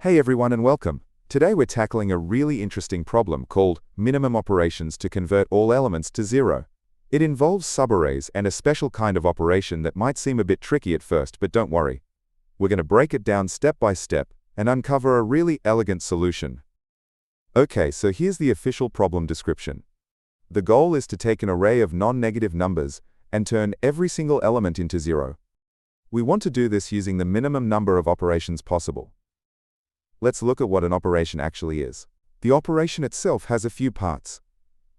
Hey everyone and welcome. Today we're tackling a really interesting problem called minimum operations to convert all elements to zero. It involves subarrays and a special kind of operation that might seem a bit tricky at first, but don't worry. We're going to break it down step by step and uncover a really elegant solution. Okay, so here's the official problem description. The goal is to take an array of non-negative numbers and turn every single element into zero. We want to do this using the minimum number of operations possible. Let's look at what an operation actually is. The operation itself has a few parts.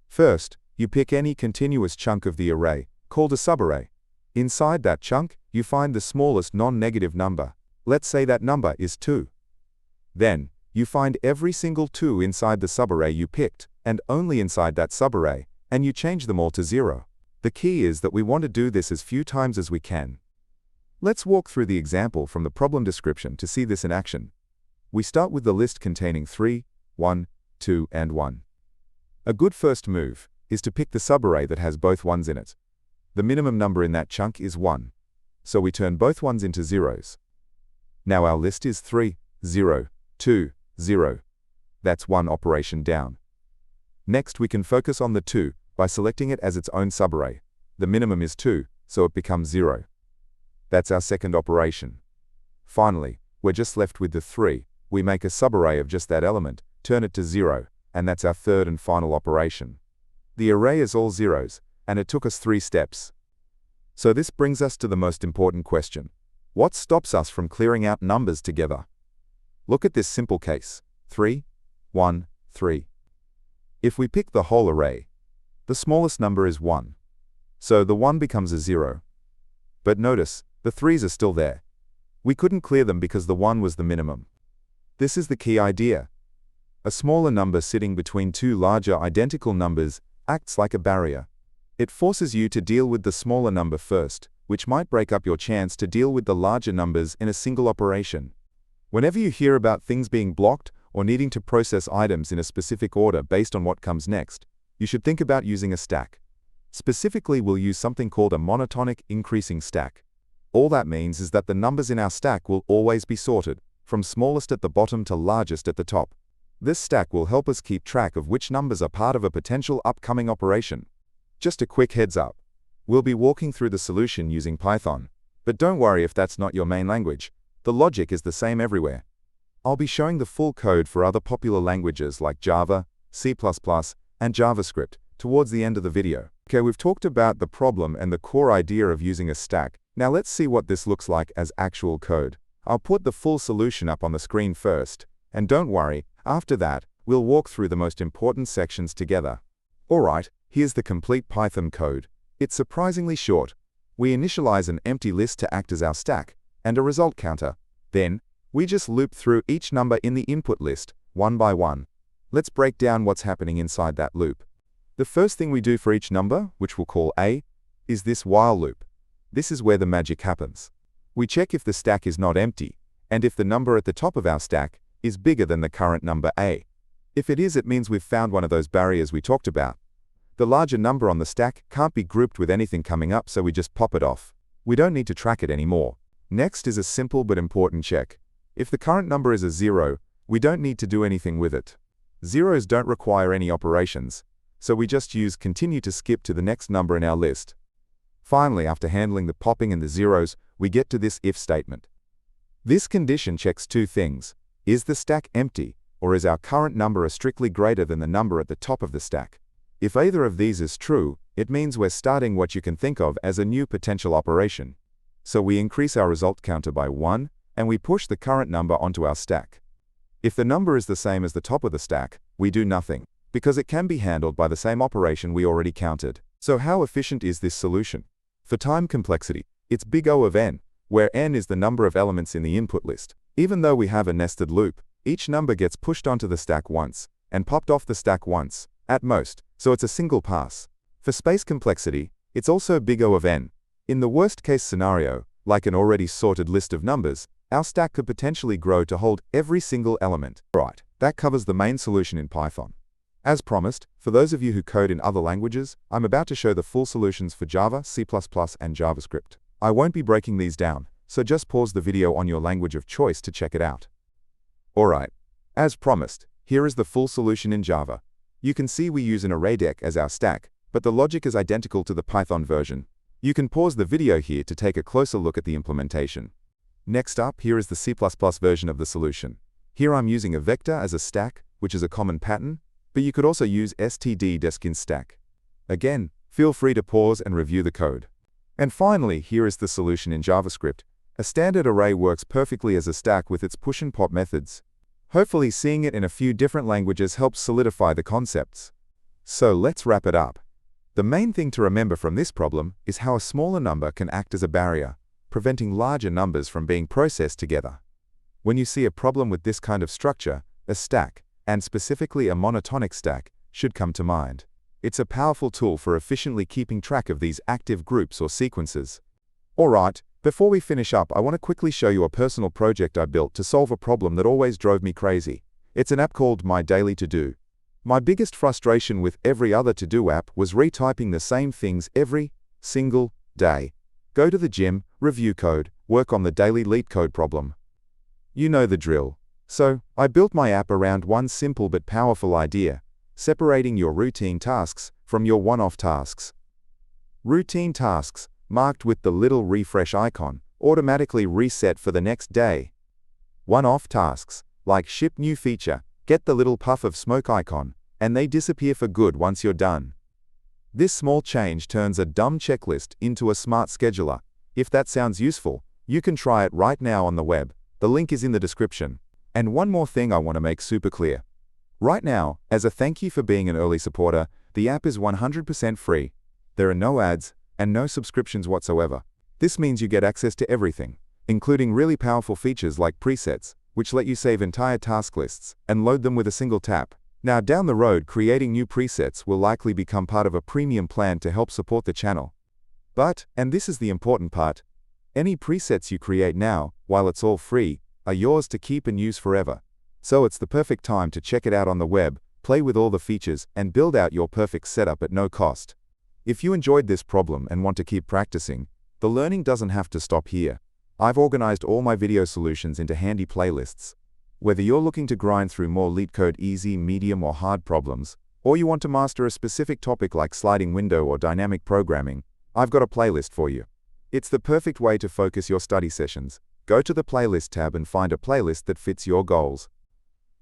First, you pick any continuous chunk of the array, called a subarray. Inside that chunk, you find the smallest non-negative number. Let's say that number is 2. Then, you find every single 2 inside the subarray you picked, and only inside that subarray, and you change them all to 0. The key is that we want to do this as few times as we can. Let's walk through the example from the problem description to see this in action. We start with the list containing 3, 1, 2, and 1. A good first move is to pick the subarray that has both 1s in it. The minimum number in that chunk is 1, so we turn both 1s into zeros. Now our list is 3, 0, 2, 0. That's one operation down. Next we can focus on the 2 by selecting it as its own subarray. The minimum is 2, so it becomes 0. That's our second operation. Finally, we're just left with the 3. We make a subarray of just that element, turn it to 0, and that's our third and final operation. The array is all zeros, and it took us 3 steps. So this brings us to the most important question. What stops us from clearing out numbers together? Look at this simple case. 3, 1, 3. If we pick the whole array, the smallest number is 1. So the 1 becomes a 0. But notice, the 3s are still there. We couldn't clear them because the 1 was the minimum. This is the key idea. A smaller number sitting between two larger identical numbers acts like a barrier. It forces you to deal with the smaller number first, which might break up your chance to deal with the larger numbers in a single operation. Whenever you hear about things being blocked or needing to process items in a specific order based on what comes next, you should think about using a stack. Specifically, we'll use something called a monotonic increasing stack. All that means is that the numbers in our stack will always be sorted, from smallest at the bottom to largest at the top. This stack will help us keep track of which numbers are part of a potential upcoming operation. Just a quick heads up. We'll be walking through the solution using Python, but don't worry if that's not your main language. The logic is the same everywhere. I'll be showing the full code for other popular languages like Java, C++, and JavaScript towards the end of the video. Okay, we've talked about the problem and the core idea of using a stack. Now let's see what this looks like as actual code. I'll put the full solution up on the screen first, and don't worry, after that, we'll walk through the most important sections together. Alright, here's the complete Python code. It's surprisingly short. We initialize an empty list to act as our stack, and a result counter. Then, we just loop through each number in the input list, one by one. Let's break down what's happening inside that loop. The first thing we do for each number, which we'll call A, is this while loop. This is where the magic happens. We check if the stack is not empty, and if the number at the top of our stack is bigger than the current number A. If it is, it means we've found one of those barriers we talked about. The larger number on the stack can't be grouped with anything coming up, so we just pop it off. We don't need to track it anymore. Next is a simple but important check. If the current number is a 0, we don't need to do anything with it. Zeros don't require any operations, so we just use continue to skip to the next number in our list. Finally, after handling the popping and the zeros, we get to this if statement. This condition checks two things. Is the stack empty, or is our current number strictly greater than the number at the top of the stack? If either of these is true, it means we're starting what you can think of as a new potential operation. So we increase our result counter by 1, and we push the current number onto our stack. If the number is the same as the top of the stack, we do nothing, because it can be handled by the same operation we already counted. So how efficient is this solution? For time complexity, it's big O of n, where n is the number of elements in the input list. Even though we have a nested loop, each number gets pushed onto the stack once, and popped off the stack once, at most, so it's a single pass. For space complexity, it's also big O of n. In the worst case scenario, like an already sorted list of numbers, our stack could potentially grow to hold every single element. Right, that covers the main solution in Python. As promised, for those of you who code in other languages, I'm about to show the full solutions for Java, C++, and JavaScript. I won't be breaking these down, so just pause the video on your language of choice to check it out. Alright, as promised, here is the full solution in Java. You can see we use an array deck as our stack, but the logic is identical to the Python version. You can pause the video here to take a closer look at the implementation. Next up, here is the C++ version of the solution. Here I'm using a vector as a stack, which is a common pattern, but you could also use std-in stack. Again, feel free to pause and review the code. And finally, here is the solution in JavaScript. A standard array works perfectly as a stack with its push and pop methods. Hopefully seeing it in a few different languages helps solidify the concepts. So let's wrap it up. The main thing to remember from this problem is how a smaller number can act as a barrier, preventing larger numbers from being processed together. When you see a problem with this kind of structure, a stack, and specifically a monotonic stack, should come to mind. It's a powerful tool for efficiently keeping track of these active groups or sequences. Alright, before we finish up, I want to quickly show you a personal project I built to solve a problem that always drove me crazy. It's an app called My Daily To-Do. My biggest frustration with every other to-do app was retyping the same things every single day. Go to the gym, review code, work on the daily Leetcode problem. You know the drill. So, I built my app around one simple but powerful idea: separating your routine tasks from your one-off tasks. Routine tasks, marked with the little refresh icon, automatically reset for the next day. One-off tasks, like ship new feature, get the little puff of smoke icon, and they disappear for good once you're done. This small change turns a dumb checklist into a smart scheduler. If that sounds useful, you can try it right now on the web. The link is in the description. And one more thing I want to make super clear. Right now, as a thank you for being an early supporter, the app is 100% free. There are no ads, and no subscriptions whatsoever. This means you get access to everything, including really powerful features like presets, which let you save entire task lists and load them with a single tap. Now down the road, creating new presets will likely become part of a premium plan to help support the channel. But, and this is the important part, any presets you create now, while it's all free, are yours to keep and use forever. So it's the perfect time to check it out on the web, play with all the features, and build out your perfect setup at no cost. If you enjoyed this problem and want to keep practicing, the learning doesn't have to stop here. I've organized all my video solutions into handy playlists. Whether you're looking to grind through more Leetcode easy, medium, or hard problems, or you want to master a specific topic like sliding window or dynamic programming, I've got a playlist for you. It's the perfect way to focus your study sessions. Go to the playlist tab and find a playlist that fits your goals.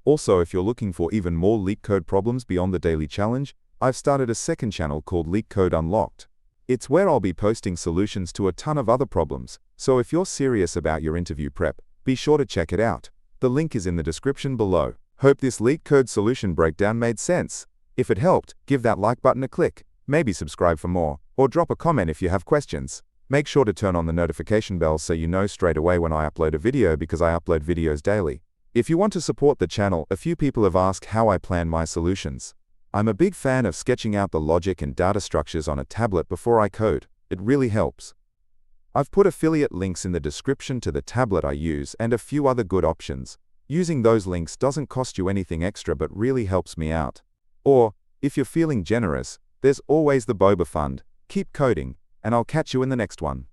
Also, if you're looking for even more Leetcode problems beyond the daily challenge, I've started a second channel called Leetcode Unlocked. It's where I'll be posting solutions to a ton of other problems, so if you're serious about your interview prep, be sure to check it out. The link is in the description below. Hope this Leetcode solution breakdown made sense. If it helped, give that like button a click, maybe subscribe for more, or drop a comment if you have questions. Make sure to turn on the notification bell so you know straight away when I upload a video, because I upload videos daily. If you want to support the channel, a few people have asked how I plan my solutions. I'm a big fan of sketching out the logic and data structures on a tablet before I code. It really helps. I've put affiliate links in the description to the tablet I use and a few other good options. Using those links doesn't cost you anything extra but really helps me out. Or, if you're feeling generous, there's always the Boba Fund. Keep coding, and I'll catch you in the next one.